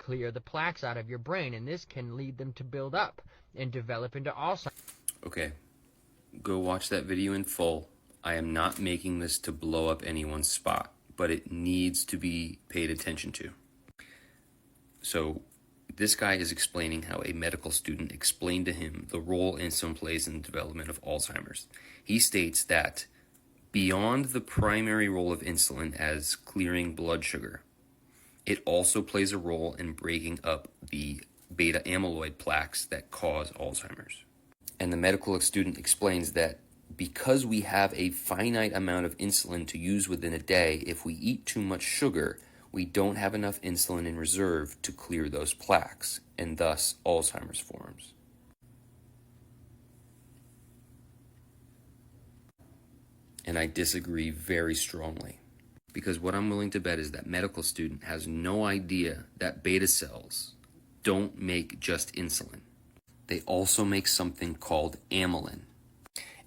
clear the plaques out of your brain, and this can lead them to build up and develop into Alzheimer's. Okay, go watch that video in full. I am not making this to blow up anyone's spot, but it needs to be paid attention to. So this guy is explaining how a medical student explained to him the role insulin plays in the development of Alzheimer's. He states that beyond the primary role of insulin as clearing blood sugar, it also plays a role in breaking up the beta amyloid plaques that cause Alzheimer's. And the medical student explains that because we have a finite amount of insulin to use within a day, if we eat too much sugar, we don't have enough insulin in reserve to clear those plaques, and thus Alzheimer's forms. And I disagree very strongly, because what I'm willing to bet is that medical student has no idea that beta cells don't make just insulin. They also make something called amylin.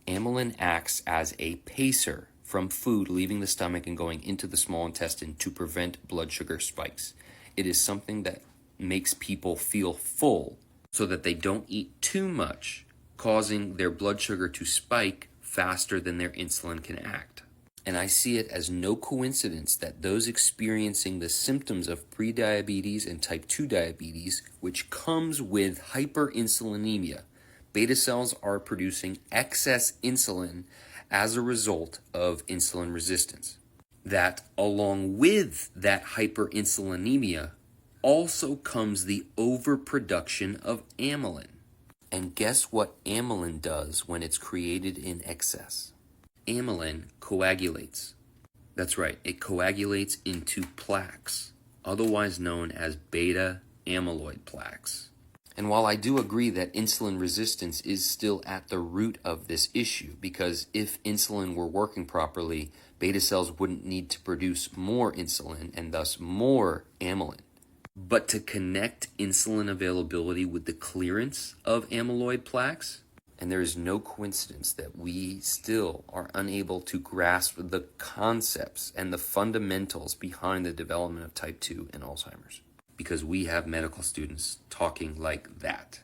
Amylin acts as a pacer from food leaving the stomach and going into the small intestine to prevent blood sugar spikes. It is something that makes people feel full so that they don't eat too much, causing their blood sugar to spike faster than their insulin can act. And I see it as no coincidence that those experiencing the symptoms of prediabetes and type 2 diabetes, which comes with hyperinsulinemia, beta cells are producing excess insulin as a result of insulin resistance. That along with that hyperinsulinemia also comes the overproduction of amylin. And guess what amylin does when it's created in excess? Amylin coagulates. That's right, it coagulates into plaques, otherwise known as beta amyloid plaques. And while I do agree that insulin resistance is still at the root of this issue, because if insulin were working properly, beta cells wouldn't need to produce more insulin and thus more amylin. But to connect insulin availability with the clearance of amyloid plaques, and there is no coincidence that we still are unable to grasp the concepts and the fundamentals behind the development of type 2 and Alzheimer's, because we have medical students talking like that.